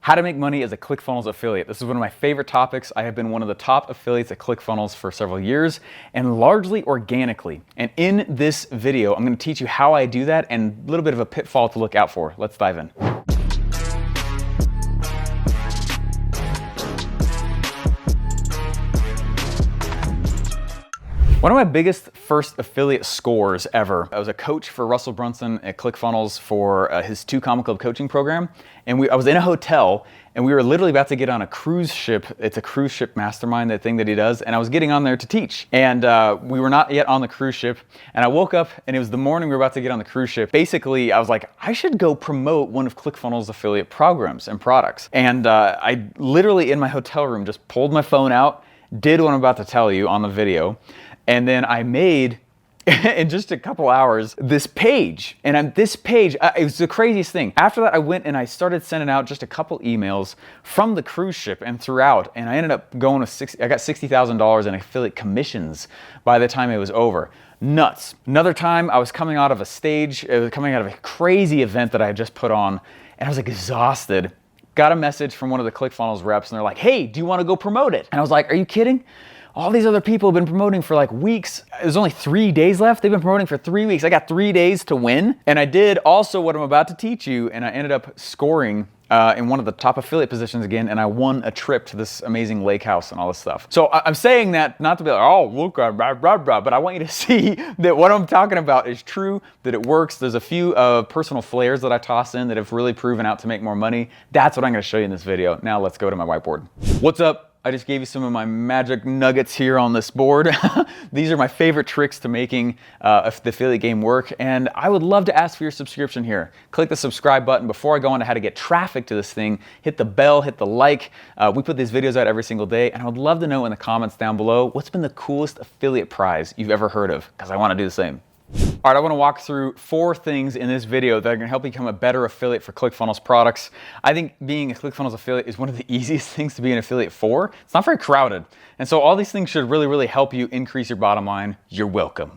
How to make money as a ClickFunnels affiliate. This is one of my favorite topics. I have been one of the top affiliates at ClickFunnels for several years and largely organically. And in this video, I'm going to teach you how I do that and a little bit of a pitfall to look out for. Let's dive in. One of my biggest first affiliate scores ever. I was a coach for Russell Brunson at ClickFunnels for his 2 Comma Club coaching program. And I was in a hotel and we were literally about to get on a cruise ship. It's a cruise ship mastermind, that thing that he does. And I was getting on there to teach. And we were not yet on the cruise ship. And I woke up and it was the morning we were about to get on the cruise ship. Basically, I was like, I should go promote one of ClickFunnels affiliate programs and products. And I literally in my hotel room just pulled my phone out, did what I'm about to tell you on the video. And then I made, in just a couple hours, this page. And on this page, it was the craziest thing. After that, I went and I started sending out just a couple emails from the cruise ship and throughout. And I ended up going to I got $60,000 in affiliate commissions by the time it was over. Nuts. Another time, I was coming out of a stage, I was coming out of a crazy event that I had just put on, and I was exhausted. Got a message from one of the ClickFunnels reps, and they're like, hey, do you want to go promote it? And I was like, are you kidding? All these other people have been promoting for like weeks. There's only 3 days left. They've been promoting for 3 weeks. I got 3 days to win. And I did also what I'm about to teach you. And I ended up scoring in one of the top affiliate positions again. And I won a trip to this amazing lake house and all this stuff. So I'm saying that not to be like, oh, look, blah, blah, blah, but I want you to see that what I'm talking about is true, that it works. There's a few personal flares that I toss in that have really proven out to make more money. That's what I'm going to show you in this video. Now let's go to my whiteboard. What's up? I just gave you some of my magic nuggets here on this board. These are my favorite tricks to making the affiliate game work. And I would love to ask for your subscription here. Click the subscribe button. Before I go on to how to get traffic to this thing, hit the bell, hit the like. We put these videos out every single day. And I would love to know in the comments down below, what's been the coolest affiliate prize you've ever heard of? Because I want to do the same. All right, I want to walk through 4 things in this video that are going to help you become a better affiliate for ClickFunnels products. I think being a ClickFunnels affiliate is one of the easiest things to be an affiliate for. It's not very crowded. And so all these things should really help you increase your bottom line. You're welcome.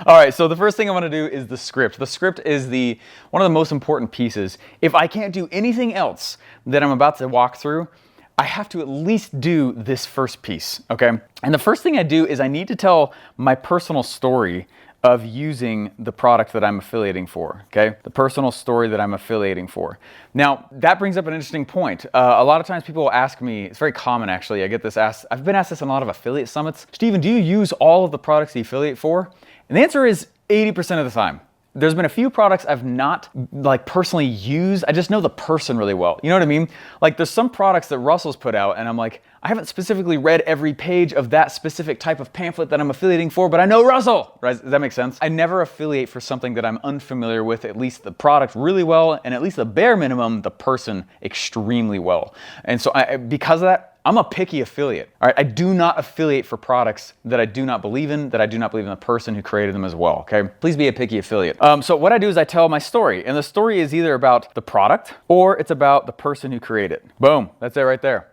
All right, so the first thing I want to do is the script. The script is one of the most important pieces. If I can't do anything else that I'm about to walk through, I have to at least do this first piece, okay? And the first thing I do is I need to tell my personal story of using the product that I'm affiliating for, okay? The personal story that I'm affiliating for. Now, that brings up an interesting point. A lot of times people will ask me, it's very common actually, I get this asked, I've been asked this in a lot of affiliate summits, Steven, do you use all of the products you affiliate for? And the answer is 80% of the time. There's been a few products I've not personally used. I just know the person really well. You know what I mean? Like there's some products that Russell's put out and I'm like, I haven't specifically read every page of that specific type of pamphlet that I'm affiliating for, but I know Russell, right? Does that make sense? I never affiliate for something that I'm unfamiliar with, at least the product really well, and at least the bare minimum, the person extremely well. And so because of that, I'm a picky affiliate. All right, I do not affiliate for products that I do not believe in, that I do not believe in the person who created them as well, okay? Please be a picky affiliate. So what I do is I tell my story, and the story is either about the product or it's about the person who created it. Boom, that's it right there.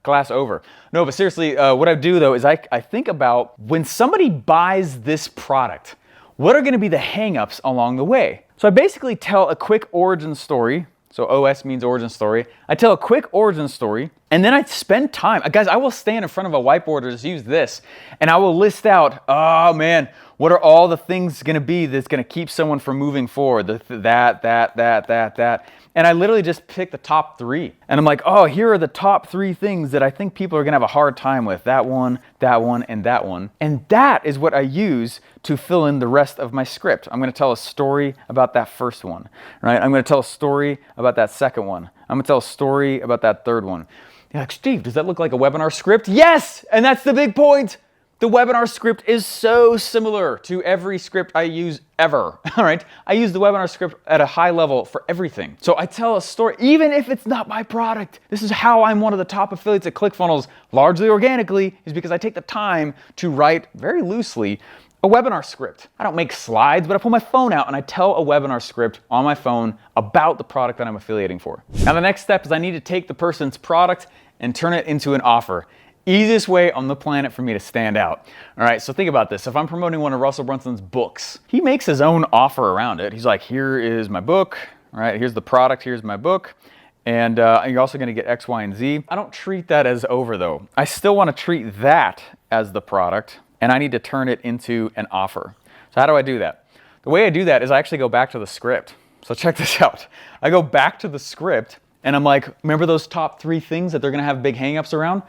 Class over. No, but seriously, what I do though is I think about when somebody buys this product, what are gonna be the hangups along the way? So I basically tell a quick origin story. So OS means origin story. I tell a quick origin story, and then I spend time. Guys, I will stand in front of a whiteboard or just use this, and I will list out, oh man, what are all the things gonna be that's gonna keep someone from moving forward? That. And I literally just pick the top 3. And I'm like, oh, here are the top 3 things that I think people are gonna have a hard time with. That one, and that one. And that is what I use to fill in the rest of my script. I'm gonna tell a story about that first one, right? I'm gonna tell a story about that second one. I'm gonna tell a story about that third one. You're like, Steve, does that look like a webinar script? Yes, and that's the big point. The webinar script is so similar to every script I use ever, all right? I use the webinar script at a high level for everything. So I tell a story, even if it's not my product. This is how I'm one of the top affiliates at ClickFunnels, largely organically, is because I take the time to write very loosely a webinar script. I don't make slides, but I pull my phone out and I tell a webinar script on my phone about the product that I'm affiliating for. Now the next step is I need to take the person's product and turn it into an offer. Easiest way on the planet for me to stand out. All right, so think about this. If I'm promoting one of Russell Brunson's books, he makes his own offer around it. He's like, here is my book, all right? Here's the product, here's my book. And you're also gonna get X, Y, and Z. I don't treat that as over though. I still wanna treat that as the product, and I need to turn it into an offer. So how do I do that? The way I do that is I actually go back to the script. So check this out. I go back to the script and I'm like, remember those top 3 things that they're gonna have big hangups around?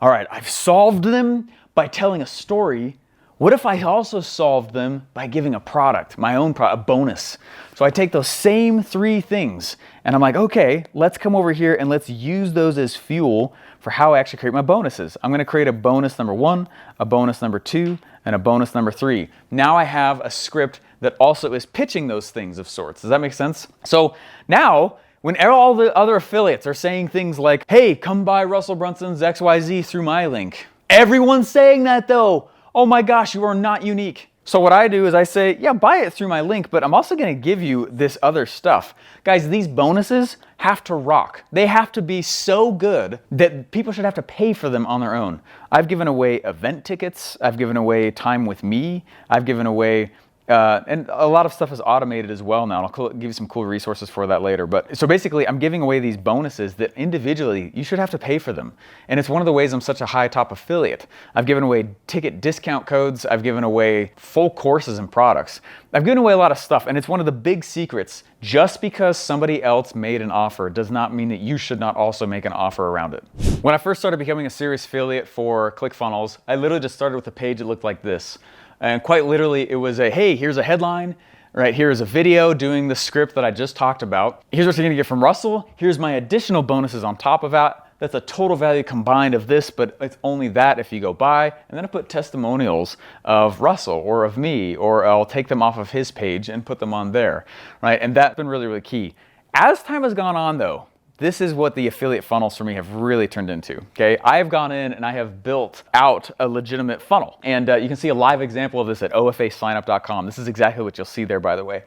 All right, I've solved them by telling a story. What if I also solved them by giving a product, my own product, a bonus? So I take those same 3 things and I'm like, okay, let's come over here and let's use those as fuel for how I actually create my bonuses. I'm gonna create a bonus number 1, a bonus number 2, and a bonus number 3. Now I have a script that also is pitching those things of sorts. Does that make sense? So now, when all the other affiliates are saying things like, hey, come buy Russell Brunson's XYZ through my link. Everyone's saying that though. Oh my gosh, you are not unique. So what I do is I say, yeah, buy it through my link, but I'm also gonna give you this other stuff. Guys, these bonuses have to rock. They have to be so good that people should have to pay for them on their own. I've given away event tickets. I've given away time with me. I've given away and a lot of stuff is automated as well now. I'll give you some cool resources for that later. But so basically, I'm giving away these bonuses that individually you should have to pay for them. And it's one of the ways I'm such a high top affiliate. I've given away ticket discount codes. I've given away full courses and products. I've given away a lot of stuff. And it's one of the big secrets. Just because somebody else made an offer does not mean that you should not also make an offer around it. When I first started becoming a serious affiliate for ClickFunnels, I literally just started with a page that looked like this. And quite literally, it was a, hey, here's a headline, right? Here's a video doing the script that I just talked about. Here's what you're gonna get from Russell. Here's my additional bonuses on top of that. That's a total value combined of this, but it's only that if you go buy. And then I put testimonials of Russell or of me, or I'll take them off of his page and put them on there, right? And that's been really, really key. As time has gone on though, this is what the affiliate funnels for me have really turned into, okay? I've gone in and I have built out a legitimate funnel. And you can see a live example of this at ofasignup.com. This is exactly what you'll see there, by the way.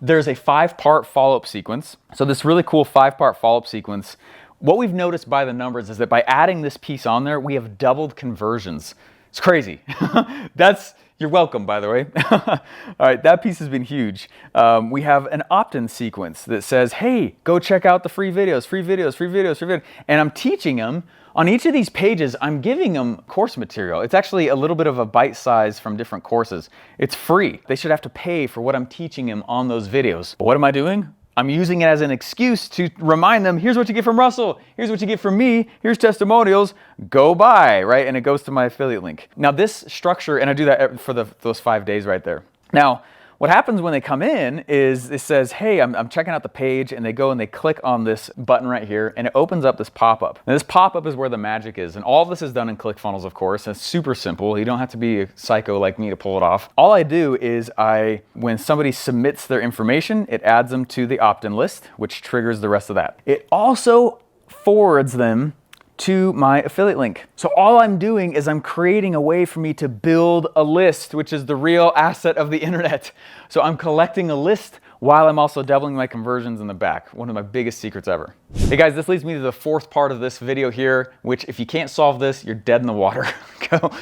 There's a 5-part follow-up sequence. So this really cool 5-part follow-up sequence, what we've noticed by the numbers is that by adding this piece on there, we have doubled conversions. It's crazy. You're welcome, by the way. All right, that piece has been huge. We have an opt-in sequence that says, hey, go check out the free videos, free videos, free videos, free videos. And I'm teaching them, on each of these pages, I'm giving them course material. It's actually a little bit of a bite size from different courses. It's free. They should have to pay for what I'm teaching them on those videos. But what am I doing? I'm using it as an excuse to remind them, here's what you get from Russell, here's what you get from me, here's testimonials, go buy, right? And it goes to my affiliate link. Now this structure, and I do that for those 5 days right there. Now, what happens when they come in is it says, hey, I'm checking out the page, and they go and they click on this button right here, and it opens up this pop-up. And this pop-up is where the magic is. And all of this is done in ClickFunnels, of course. It's super simple. You don't have to be a psycho like me to pull it off. All I do is when somebody submits their information, it adds them to the opt-in list, which triggers the rest of that. It also forwards them to my affiliate link. So all I'm doing is I'm creating a way for me to build a list, which is the real asset of the internet. So I'm collecting a list while I'm also doubling my conversions in the back. One of my biggest secrets ever. Hey guys, this leads me to the 4th part of this video here, which if you can't solve this, you're dead in the water.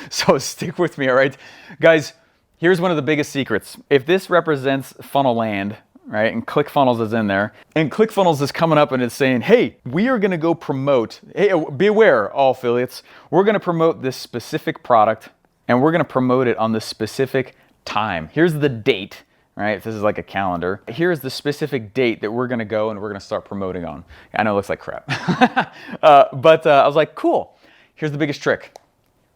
So stick with me, all right? Guys, here's one of the biggest secrets. If this represents funnel land, right? And ClickFunnels is in there. And ClickFunnels is coming up and it's saying, hey, we are gonna go promote, hey, be aware, all affiliates, we're gonna promote this specific product and we're gonna promote it on this specific time. Here's the date, right? This is like a calendar. Here's the specific date that we're gonna go and we're gonna start promoting on. I know it looks like crap. But I was like, cool. Here's the biggest trick.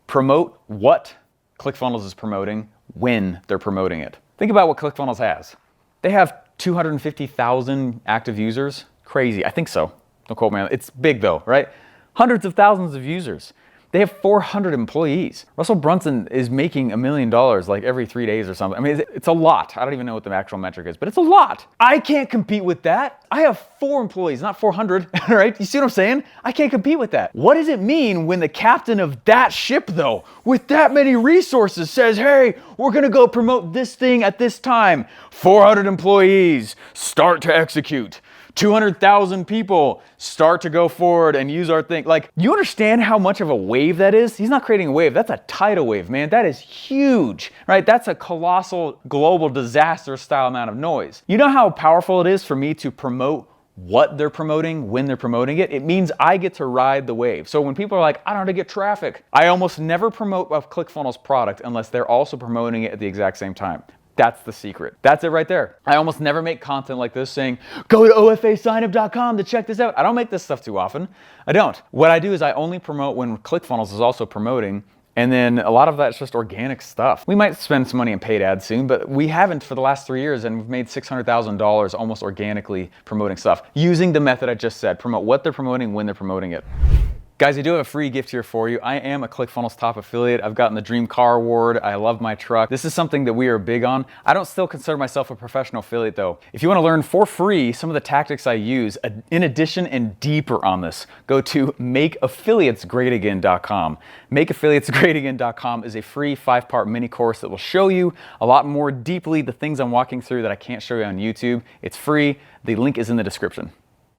Promote what ClickFunnels is promoting when they're promoting it. Think about what ClickFunnels has. They have 250,000 active users. Crazy, I think so. Don't quote me on it. It's big though, right? Hundreds of thousands of users. They have 400 employees. Russell Brunson is making $1 million like every 3 days or something. I mean, it's a lot. I don't even know what the actual metric is, but it's a lot. I can't compete with that. I have 4 employees, not 400, right? You see what I'm saying? I can't compete with that. What does it mean when the captain of that ship though, with that many resources says, hey, we're gonna go promote this thing at this time. 400 employees, start to execute. 200,000 people start to go forward and use our thing. Like, you understand how much of a wave that is? He's not creating a wave. That's a tidal wave, man. That is huge, right? That's a colossal global disaster style amount of noise. You know how powerful it is for me to promote what they're promoting, when they're promoting it. It means I get to ride the wave. So when people are like, I don't know how to get traffic, I almost never promote a ClickFunnels product unless they're also promoting it at the exact same time. That's the secret. That's it right there. I almost never make content like this saying, go to ofasignup.com to check this out. I don't make this stuff too often. I don't. What I do is I only promote when ClickFunnels is also promoting, and then a lot of that's just organic stuff. We might spend some money on paid ads soon, but we haven't for the last 3 years, and we've made $600,000 almost organically promoting stuff using the method I just said. Promote what they're promoting, when they're promoting it. Guys, I do have a free gift here for you. I am a ClickFunnels top affiliate. I've gotten the Dream Car Award. I love my truck. This is something that we are big on. I don't still consider myself a professional affiliate though. If you want to learn for free some of the tactics I use in addition and deeper on this, go to makeaffiliatesgreatagain.com. Makeaffiliatesgreatagain.com is a free 5-part mini course that will show you a lot more deeply the things I'm walking through that I can't show you on YouTube. It's free. The link is in the description.